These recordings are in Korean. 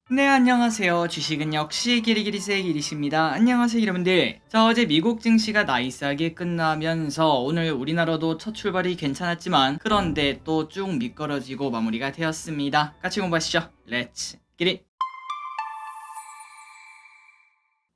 네, 안녕하세요. 주식은 역시 기리기리스의 기리십니다. 안녕하세요, 여러분들. 자, 어제 미국 증시가 나이스하게 끝나면서 오늘 우리나라도 첫 출발이 괜찮았지만 그런데 또 쭉 미끄러지고 마무리가 되었습니다. 같이 공부하시죠. 렛츠 기릿!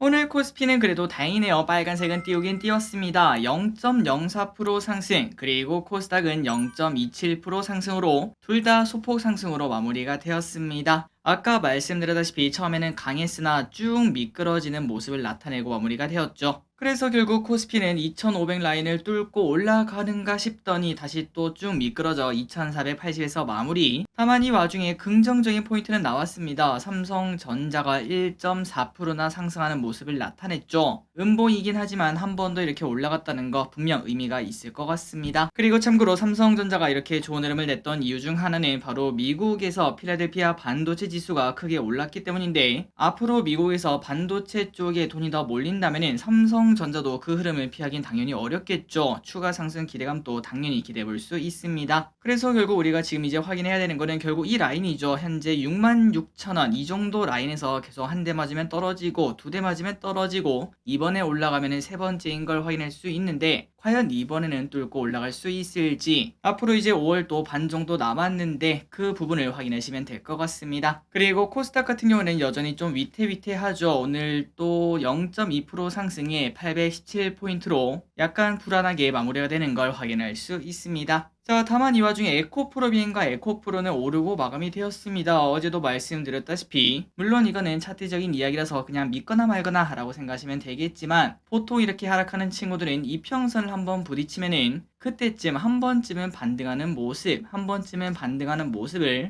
오늘 코스피는 그래도 다행이네요. 빨간색은 띄우긴 띄웠습니다. 0.04% 상승, 그리고 코스닥은 0.27% 상승으로 둘 다 소폭 상승으로 마무리가 되었습니다. 아까 말씀드렸다시피 처음에는 강했으나 쭉 미끄러지는 모습을 나타내고 마무리가 되었죠. 그래서 결국 코스피는 2500 라인을 뚫고 올라가는가 싶더니 다시 또 쭉 미끄러져 2480에서 마무리. 다만 이 와중에 긍정적인 포인트는 나왔습니다. 삼성전자가 1.4%나 상승하는 모습을 나타냈죠. 음봉이긴 하지만 한 번 더 이렇게 올라갔다는 거 분명 의미가 있을 것 같습니다. 그리고 참고로 삼성전자가 이렇게 좋은 흐름을 냈던 이유 중 하나는 바로 미국에서 필라델피아 반도체 지수가 크게 올랐기 때문인데, 앞으로 미국에서 반도체 쪽에 돈이 더 몰린다면 삼성전자도 그 흐름을 피하긴 당연히 어렵겠죠. 추가 상승 기대감도 당연히 기대해 볼 수 있습니다. 그래서 결국 우리가 지금 이제 확인해야 되는 거는 결국 이 라인이죠. 현재 66,000원 이 정도 라인에서 계속 한 대 맞으면 떨어지고 두 대 맞으면 떨어지고 이번에 올라가면 세 번째인 걸 확인할 수 있는데, 과연 이번에는 뚫고 올라갈 수 있을지, 앞으로 이제 5월 또 반 정도 남았는데 그 부분을 확인하시면 될 것 같습니다. 그리고 코스닥 같은 경우는 여전히 좀 위태위태하죠. 오늘 또 0.2% 상승에 817포인트로 약간 불안하게 마무리가 되는 걸 확인할 수 있습니다. 자, 다만 이 와중에 에코프로비엔과 에코프로는 오르고 마감이 되었습니다. 어제도 말씀드렸다시피 물론 이거는 차트적인 이야기라서 그냥 믿거나 말거나 라고 생각하시면 되겠지만, 보통 이렇게 하락하는 친구들은 이평선을 한번 부딪히면은 그때쯤 한 번쯤은 반등하는 모습을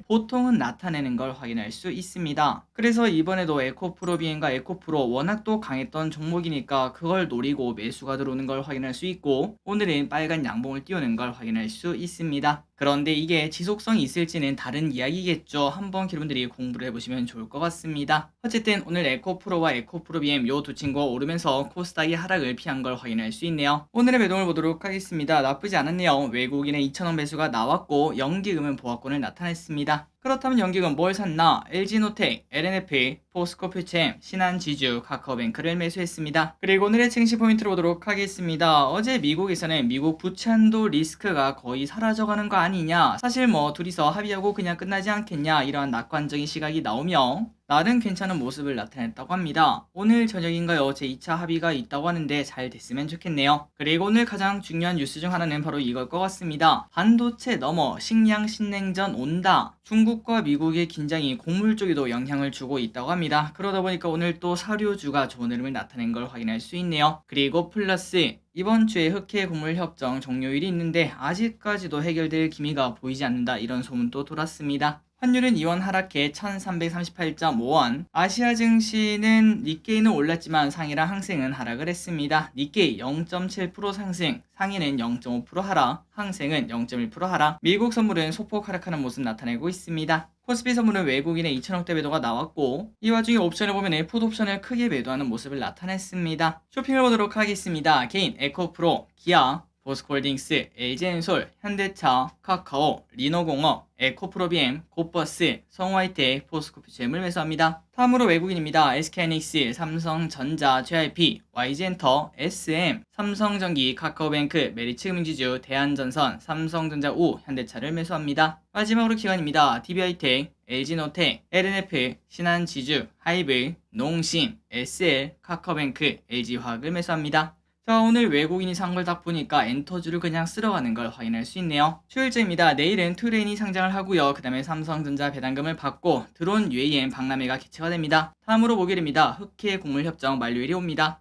보통은 나타내는 걸 확인할 수 있습니다. 그래서 이번에도 에코프로비엔과 에코프로 워낙 또 강했던 종목이니까 그걸 노리고 매수가 들어오는 걸 확인할 수 있고, 오늘은 빨간 양봉을 띄우는 걸 확인할 수 있습니다. 그런데 이게 지속성이 있을지는 다른 이야기겠죠. 한번 여러분들이 공부를 해보시면 좋을 것 같습니다. 어쨌든 오늘 에코프로와 에코프로비엠 요 두 친구가 오르면서 코스닥이 하락을 피한 걸 확인할 수 있네요. 오늘의 매동을 보도록 하겠습니다. 나쁘지 않았네요. 외국인의 2,000원 매수가 나왔고 연기금은 보합권을 나타냈습니다. 그렇다면 연기금 뭘 샀나? LG노텍, LNF, 포스코퓨처엠, 신한지주, 카카오뱅크를 매수했습니다. 그리고 오늘의 증시 포인트로 보도록 하겠습니다. 어제 미국에서는 미국 부채한도 리스크가 거의 사라져가는 거 아니냐, 사실 뭐 둘이서 합의하고 그냥 끝나지 않겠냐, 이러한 낙관적인 시각이 나오며 나름 괜찮은 모습을 나타냈다고 합니다. 오늘 저녁인가요? 제2차 합의가 있다고 하는데 잘 됐으면 좋겠네요. 그리고 오늘 가장 중요한 뉴스 중 하나는 바로 이걸 것 같습니다. 반도체 넘어 식량 신냉전 온다. 중국과 미국의 긴장이 곡물 쪽에도 영향을 주고 있다고 합니다. 그러다 보니까 오늘 또 사료주가 좋은 흐름을 나타낸 걸 확인할 수 있네요. 그리고 플러스 이번 주에 흑해 곡물 협정 종료일이 있는데 아직까지도 해결될 기미가 보이지 않는다, 이런 소문도 돌았습니다. 환율은 이원 하락해 1338.5원. 아시아 증시는 니케이는 올랐지만 상해랑 항생은 하락을 했습니다. 니케이 0.7% 상승, 상해는 0.5% 하락, 항생은 0.1% 하락. 미국 선물은 소폭 하락하는 모습 나타내고 있습니다. 코스피 선물은 외국인의 2천억대 매도가 나왔고, 이 와중에 옵션을 보면 풋옵션을 크게 매도하는 모습을 나타냈습니다. 쇼핑을 보도록 하겠습니다. 개인 에코프로, 기아, 보스코홀딩스, LG엔솔, 현대차, 카카오, 리노공업, 에코프로비엠, 고버스, 성화이텍, 포스코퓨처엠을 매수합니다. 다음으로 외국인입니다. SK하이닉스, 삼성전자, JYP, YG엔터, SM, 삼성전기, 카카오뱅크, 메리츠금융지주, 대한전선, 삼성전자 우, 현대차를 매수합니다. 마지막으로 기관입니다. DB하이텍, LG노텍, LNF, 신한지주, 하이브, 농심, SL, 카카오뱅크, LG화학을 매수합니다. 자, 오늘 외국인이 산 걸 딱 보니까 엔터주를 그냥 쓸어가는 걸 확인할 수 있네요. 휴일째입니다. 내일은 투레인이 상장을 하고요. 그 다음에 삼성전자 배당금을 받고 드론 UAM 박람회가 개최가 됩니다. 다음으로 목요일입니다. 흑해 곡물 협정 만료일이 옵니다.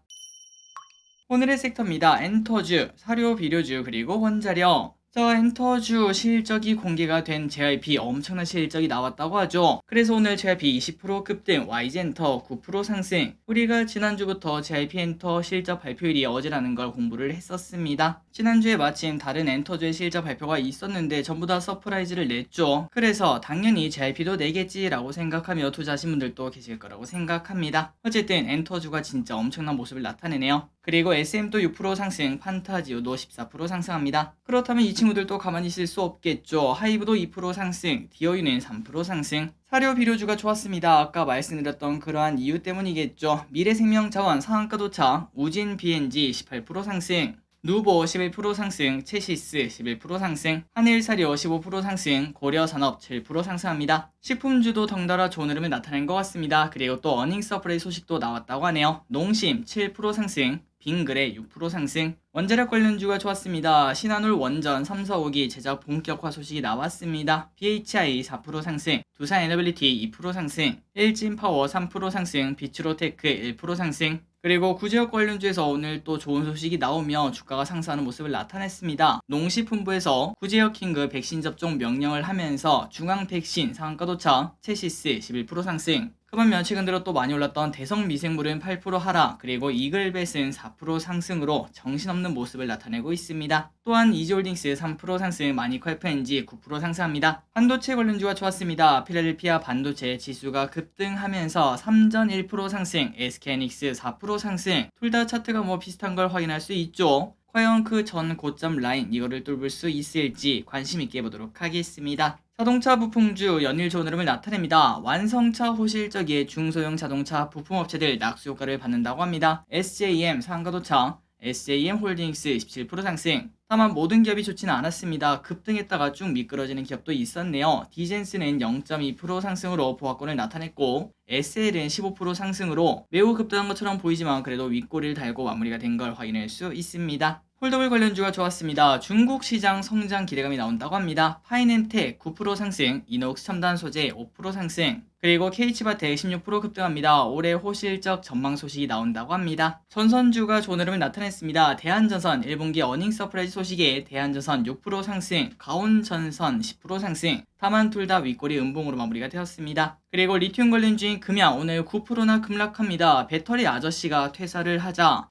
오늘의 섹터입니다. 엔터주, 사료 비료주, 그리고 원자력. 자, 엔터주 실적이 공개가 된 JYP 엄청난 실적이 나왔다고 하죠. 그래서 오늘 JYP 20% 급등, YG엔터 9% 상승. 우리가 지난주부터 JYP 엔터 실적 발표일이 어제라는 걸 공부를 했었습니다. 지난주에 마침 다른 엔터주의 실적 발표가 있었는데 전부 다 서프라이즈를 냈죠. 그래서 당연히 JYP도 내겠지라고 생각하며 투자하신 분들도 계실 거라고 생각합니다. 어쨌든 엔터주가 진짜 엄청난 모습을 나타내네요. 그리고 SM도 6% 상승, 판타지오도 14% 상승합니다. 그렇다면 이 친구들도 가만히 있을 수 없겠죠. 하이브도 2% 상승, 디어유는 3% 상승. 사료 비료주가 좋았습니다. 아까 말씀드렸던 그러한 이유 때문이겠죠. 미래생명자원 상한가 도착, 우진 BNG 18% 상승, 누보 11% 상승, 체시스 11% 상승, 한일사료 15% 상승, 고려산업 7% 상승합니다. 식품주도 덩달아 좋은 흐름을 나타낸 것 같습니다. 그리고 또 어닝 서프라이 소식도 나왔다고 하네요. 농심 7% 상승, 빙그레 6% 상승. 원자력 관련주가 좋았습니다. 신한울 원전 3, 4, 5기 제작 본격화 소식이 나왔습니다. BHI 4% 상승, 두산에너빌리티 2% 상승, 일진파워 3% 상승, 비츠로테크 1% 상승. 그리고 구제역 관련주에서 오늘 또 좋은 소식이 나오며 주가가 상승하는 모습을 나타냈습니다. 농식품부에서 구제역 킹그 백신 접종 명령을 하면서 중앙 백신 상한가 도착, 체시스 11% 상승. 그러면 최근 들어 또 많이 올랐던 대성 미생물은 8% 하락, 그리고 이글벳은 4% 상승으로 정신없는 모습을 나타내고 있습니다. 또한 이지홀딩스 3% 상승, 마니커 FNG 9% 상승합니다. 반도체 관련주가 좋았습니다. 필라델피아 반도체 지수가 급등하면서 삼전 1% 상승, SK하이닉스 4% 상승. 둘 다 차트가 뭐 비슷한 걸 확인할 수 있죠. 과연 그 전 고점 라인 이거를 뚫을 수 있을지 관심 있게 보도록 하겠습니다. 자동차 부품주 연일 좋은 흐름을 나타냅니다. 완성차 호실적의 중소형 자동차 부품업체들 낙수 효과를 받는다고 합니다. SJM 상한가 도착, SJM 홀딩스 17% 상승. 다만 모든 기업이 좋지는 않았습니다. 급등했다가 쭉 미끄러지는 기업도 있었네요. 디젠스는 0.2% 상승으로 보합권을 나타냈고, SL은 15% 상승으로 매우 급등한 것처럼 보이지만 그래도 윗꼬리를 달고 마무리가 된 걸 확인할 수 있습니다. 폴더블 관련주가 좋았습니다. 중국 시장 성장 기대감이 나온다고 합니다. 파이낸텍 9% 상승, 이녹스 첨단 소재 5% 상승, 그리고 KH바텍 16% 급등합니다. 올해 호실적 전망 소식이 나온다고 합니다. 전선주가 좋은 흐름을 나타냈습니다. 대한전선 1분기 어닝 서프라이즈 소식에 대한전선 6% 상승, 가온전선 10% 상승. 다만 둘 다 윗꼬리 음봉으로 마무리가 되었습니다. 그리고 리튬 관련주인 금양 오늘 9%나 급락합니다. 배터리 아저씨가 퇴사를 하자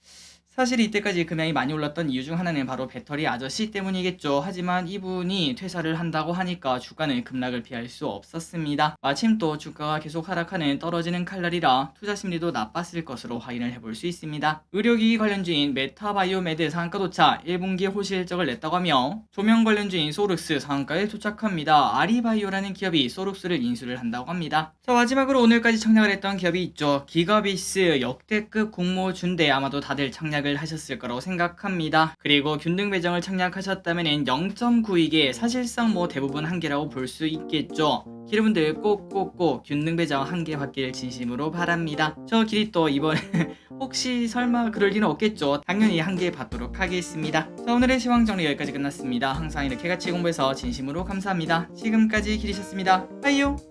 사실 이때까지 금양이 많이 올랐던 이유 중 하나는 바로 배터리 아저씨 때문이겠죠. 하지만 이분이 퇴사를 한다고 하니까 주가는 급락을 피할 수 없었습니다. 마침 또 주가가 계속 하락하는 떨어지는 칼날이라 투자 심리도 나빴을 것으로 확인을 해볼 수 있습니다. 의료기기 관련주인 메타바이오메드 상한가 도착, 1분기 호실적을 냈다고 하며 조명 관련주인 소룩스 상한가에 도착합니다. 아리바이오라는 기업이 소룩스를 인수를 한다고 합니다. 자, 마지막으로 오늘까지 청약을 했던 기업이 있죠. 기가비스 역대급 공모주인데 아마도 다들 청약을 하셨을 거라고 생각합니다. 그리고 균등 배정을 청약하셨다면 0.9이게 사실상 뭐 대부분 한계라고 볼 수 있겠죠. 여러분들 꼭꼭꼭 균등 배정 한계 받길 진심으로 바랍니다. 저 길이 또 이번에 혹시 설마 그럴 리는 없겠죠. 당연히 한개 받도록 하겠습니다. 자, 오늘의 시황 정리 여기까지 끝났습니다. 항상 이렇게 같이 공부해서 진심으로 감사합니다. 지금까지 길이셨습니다. 빠이요.